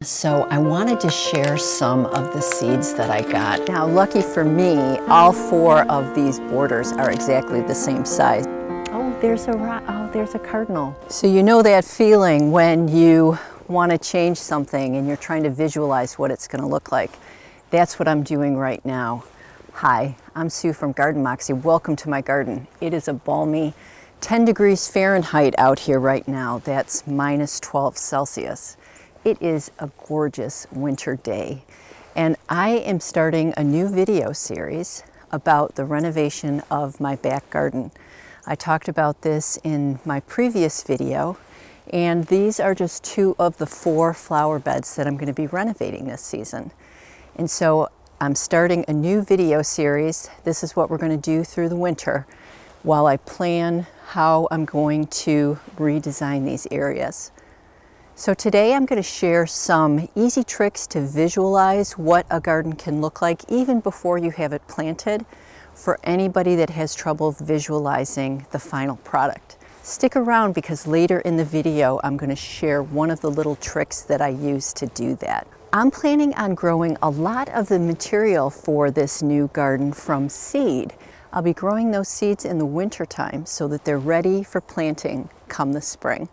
So I wanted to share some of the seeds that I got. Now, lucky for me, all 4 of these borders are exactly the same size. Oh, there's a cardinal. So you know that feeling when you want to change something and you're trying to visualize what it's going to look like. That's what I'm doing right now. Hi, I'm Sue from Garden Moxie. Welcome to my garden. It is a balmy 10 degrees Fahrenheit out here right now. That's minus 12 Celsius. It is a gorgeous winter day, and I am starting a new video series about the renovation of my back garden. I talked about this in my previous video, and these are just 2 of the 4 flower beds that I'm going to be renovating this season. And so I'm starting a new video series. This is what we're going to do through the winter while I plan how I'm going to redesign these areas. So today I'm going to share some easy tricks to visualize what a garden can look like even before you have it planted, for anybody that has trouble visualizing the final product. Stick around because later in the video I'm going to share one of the little tricks that I use to do that. I'm planning on growing a lot of the material for this new garden from seed. I'll be growing those seeds in the winter time so that they're ready for planting come the spring.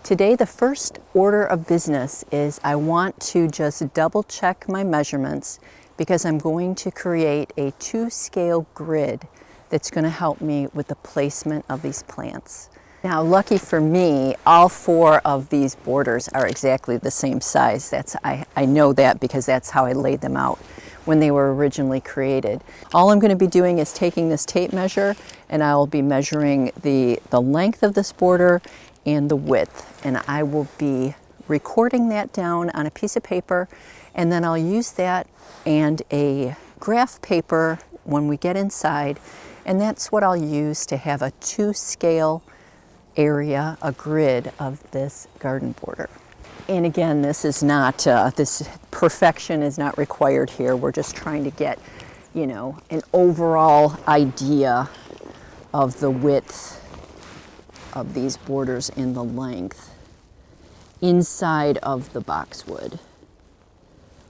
Today, the first order of business is I want to just double check my measurements because I'm going to create a 2-scale grid that's going to help me with the placement of these plants. Now, lucky for me, all 4 of these borders are exactly the same size. I know that because that's how I laid them out when they were originally created. All I'm going to be doing is taking this tape measure, and I'll be measuring the length of this border and the width, and I will be recording that down on a piece of paper, and then I'll use that and a graph paper when we get inside, and that's what I'll use to have a 2-scale area, a grid of this garden border. And again, this is not, this perfection is not required here. We're just trying to get, you know, an overall idea of the width of these borders and the length inside of the boxwood.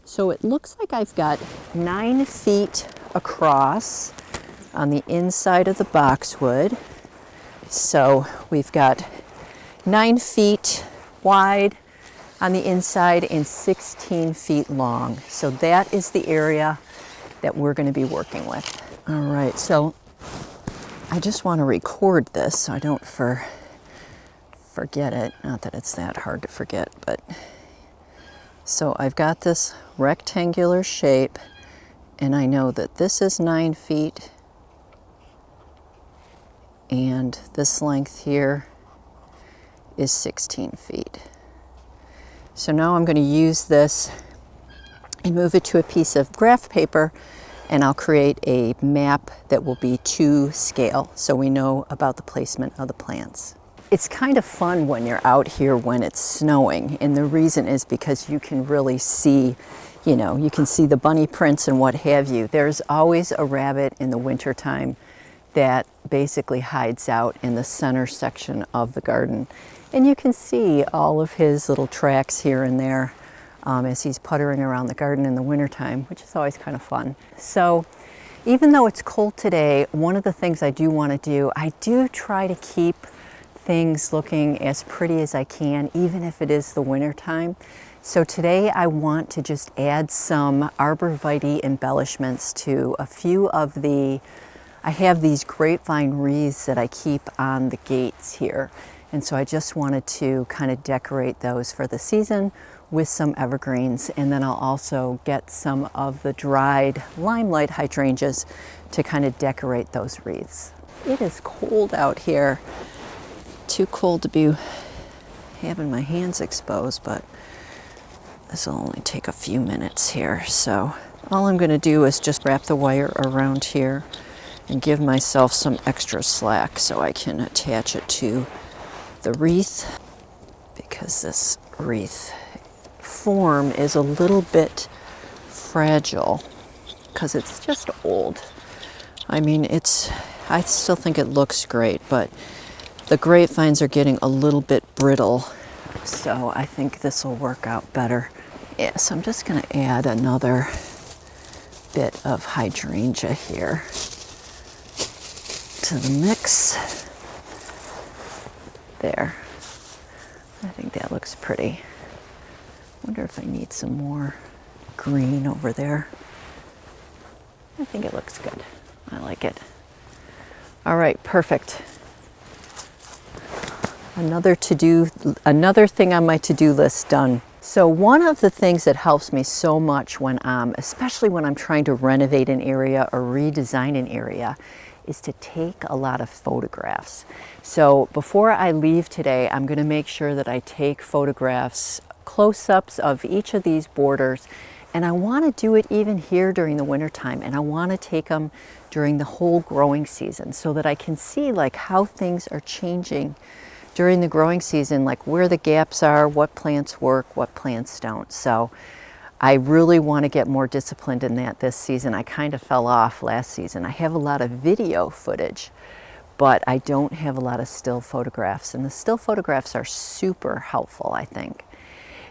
So it looks like I've got 9 feet across on the inside of the boxwood. So we've got 9 feet wide on the inside and 16 feet long. So that is the area that we're going to be working with. All right, so I just want to record this so I don't forget it. Not that it's that hard to forget, but so I've got this rectangular shape, and I know that this is 9 feet, and this length here is 16 feet. So now I'm going to use this and move it to a piece of graph paper, and I'll create a map that will be 2-scale so we know about the placement of the plants. It's kind of fun when you're out here when it's snowing, and the reason is because you can really see, you know, you can see the bunny prints and what have you. There's always a rabbit in the wintertime that basically hides out in the center section of the garden, and you can see all of his little tracks here and there as he's puttering around the garden in the wintertime, which is always kind of fun. So even though it's cold today, one of the things I do want to do, I do try to keep things looking as pretty as I can, even if it is the winter time. So today I want to just add some arborvitae embellishments to a few of I have these grapevine wreaths that I keep on the gates here. And so I just wanted to kind of decorate those for the season with some evergreens. And then I'll also get some of the dried limelight hydrangeas to kind of decorate those wreaths. It is cold out here. Too cold to be having my hands exposed, but this will only take a few minutes here. So all I'm going to do is just wrap the wire around here and give myself some extra slack so I can attach it to the wreath, because this wreath form is a little bit fragile because it's just old. I mean, I still think it looks great, but the grapevines are getting a little bit brittle, so I think this will work out better Yeah, so I'm just going to add another bit of hydrangea here to the mix. There. I think that looks pretty. Wonder if I need some more green over there. I think it looks good. I like it. All right, perfect. Another thing on my to-do list done. So one of the things that helps me so much when especially when I'm trying to renovate an area or redesign an area, is to take a lot of photographs. So before I leave today, I'm going to make sure that I take photographs, close-ups of each of these borders, and I want to do it even here during the wintertime, and I want to take them during the whole growing season so that I can see like how things are changing during the growing season, like where the gaps are, what plants work, what plants don't. So I really want to get more disciplined in that this season. I kind of fell off last season. I have a lot of video footage, but I don't have a lot of still photographs, and the still photographs are super helpful, I think.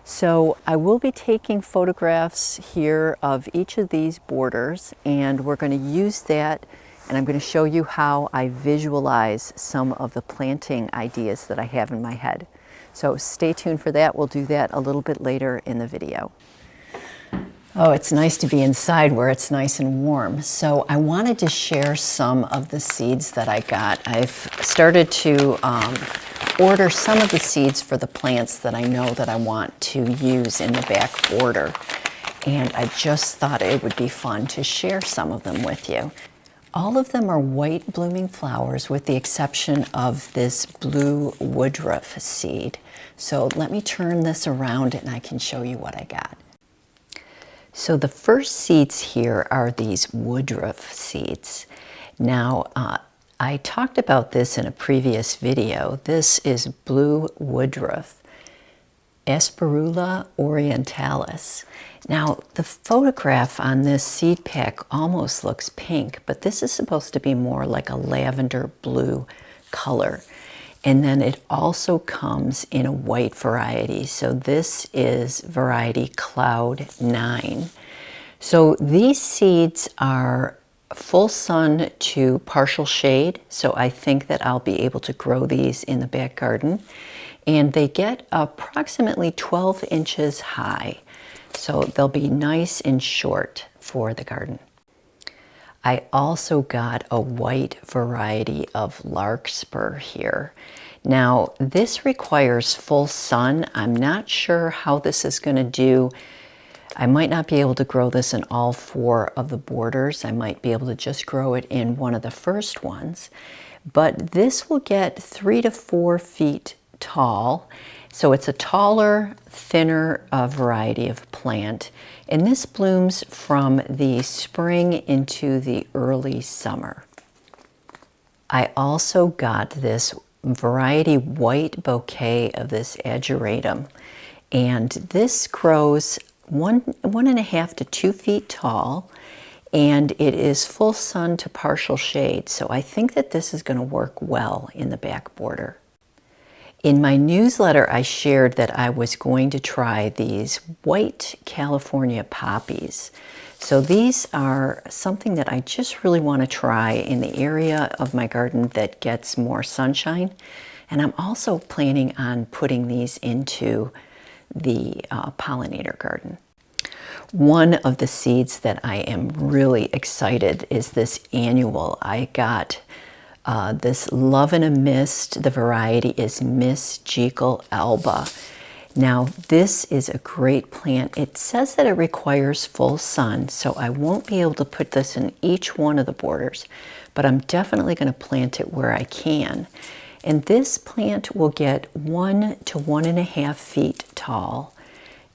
So I will be taking photographs here of each of these borders, and we're going to use that, and I'm going to show you how I visualize some of the planting ideas that I have in my head. So stay tuned for that. We'll do that a little bit later in the video. Oh, it's nice to be inside where it's nice and warm. So I wanted to share some of the seeds that I got. I've started to order some of the seeds for the plants that I know that I want to use in the back border. And I just thought it would be fun to share some of them with you. All of them are white blooming flowers with the exception of this blue woodruff seed. So let me turn this around and I can show you what I got. So the first seeds here are these woodruff seeds. Now, I talked about this in a previous video. This is blue woodruff, Asperula orientalis. Now, the photograph on this seed pack almost looks pink, but this is supposed to be more like a lavender blue color. And then it also comes in a white variety. So this is variety Cloud 9. So these seeds are full sun to partial shade. So I think that I'll be able to grow these in the back garden. And they get approximately 12 inches high. So they'll be nice and short for the garden. I also got a white variety of larkspur here. Now, this requires full sun. I'm not sure how this is going to do. I might not be able to grow this in all 4 of the borders. I might be able to just grow it in one of the first ones. But this will get 3 to 4 feet tall. So it's a taller, thinner variety of plant. And this blooms from the spring into the early summer. I also got this variety white bouquet of this ageratum. And this grows 1.5 to 2 feet tall. And it is full sun to partial shade. So I think that this is going to work well in the back border. In my newsletter, I shared that I was going to try these white California poppies. So these are something that I just really want to try in the area of my garden that gets more sunshine. And I'm also planning on putting these into the pollinator garden. One of the seeds that I am really excited is this annual. I got this Love in a Mist. The variety is Miss Jekyll Alba. Now, this is a great plant. It says that it requires full sun, so I won't be able to put this in each one of the borders, but I'm definitely going to plant it where I can. And this plant will get 1 to 1.5 feet tall,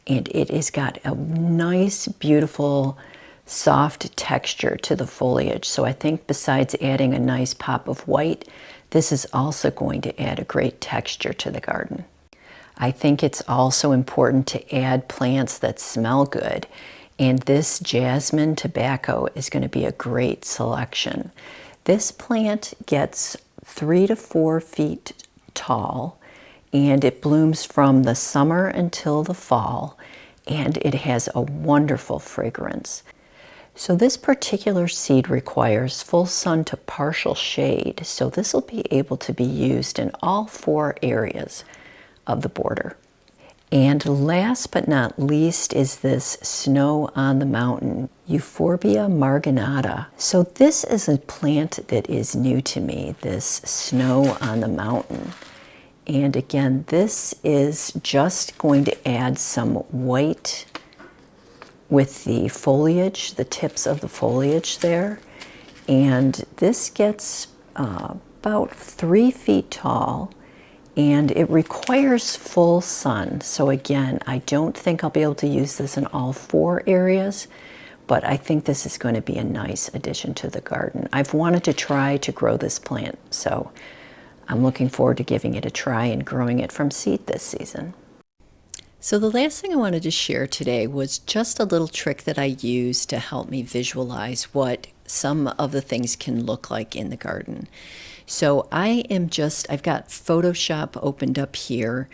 and it has got a nice, beautiful, soft texture to the foliage. So I think besides adding a nice pop of white, this is also going to add a great texture to the garden. I think it's also important to add plants that smell good, and this jasmine tobacco is going to be a great selection. This plant gets 3 to 4 feet tall, and it blooms from the summer until the fall. and it has a wonderful fragrance. So this particular seed requires full sun to partial shade, so this will be able to be used in all 4 areas of the border. And last but not least is this Snow on the Mountain, Euphorbia marginata. So this is a plant that is new to me, this Snow on the Mountain. And again, this is just going to add some white with the foliage, the tips of the foliage there. And this gets about 3 feet tall, and it requires full sun. So again, I don't think I'll be able to use this in all 4 areas, but I think this is going to be a nice addition to the garden. I've wanted to try to grow this plant, so I'm looking forward to giving it a try and growing it from seed this season. So the last thing I wanted to share today was just a little trick that I use to help me visualize what some of the things can look like in the garden. So I've got Photoshop opened up here,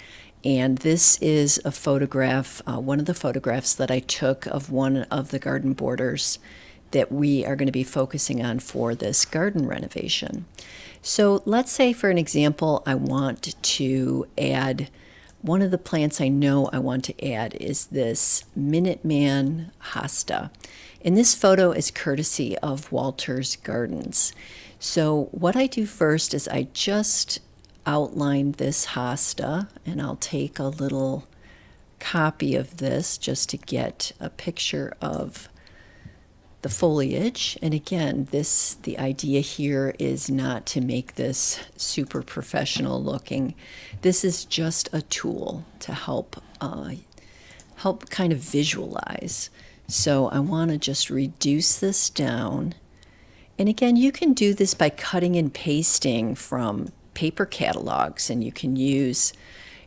and this is a photograph, one of the photographs that I took of one of the garden borders that we are going to be focusing on for this garden renovation. So let's say, for an example, I want to add, one of the plants I know I want to add is this Minuteman hosta. And this photo is courtesy of Walter's Gardens. So what I do first is I just outline this hosta, and I'll take a little copy of this just to get a picture of the foliage. And again, the idea here is not to make this super professional looking. This is just a tool to help kind of visualize. So I want to just reduce this down. And again, you can do this by cutting and pasting from paper catalogs, and you can use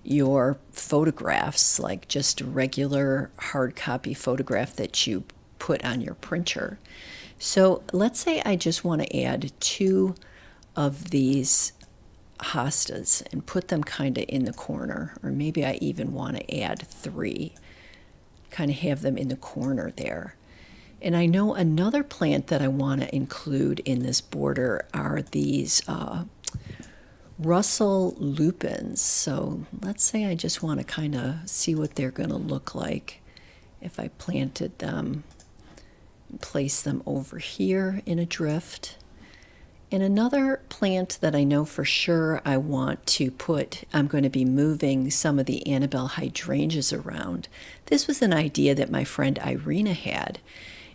your photographs, like just a regular hard copy photograph that you put on your printer. So let's say I just want to add 2 of these hostas and put them kind of in the corner, or maybe I even want to add 3, kind of have them in the corner there. And I know another plant that I want to include in this border are these Russell lupins. So let's say I just want to kind of see what they're going to look like if I planted them and place them over here in a drift. And another plant that I know for sure I want to put, I'm going to be moving some of the Annabelle hydrangeas around. This was an idea that my friend Irina had.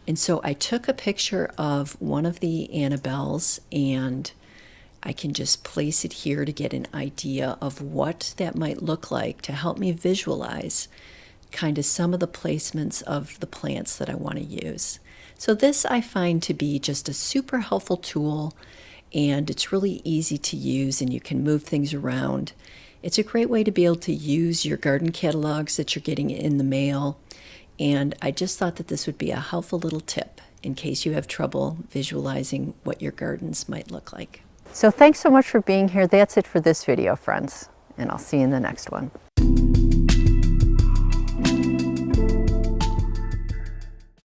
And so I took a picture of one of the Annabelles, and I can just place it here to get an idea of what that might look like to help me visualize kind of some of the placements of the plants that I want to use. So this I find to be just a super helpful tool, and it's really easy to use, and you can move things around. It's a great way to be able to use your garden catalogs that you're getting in the mail, and I just thought that this would be a helpful little tip in case you have trouble visualizing what your gardens might look like. So thanks so much for being here. That's it for this video, friends, and I'll see you in the next one.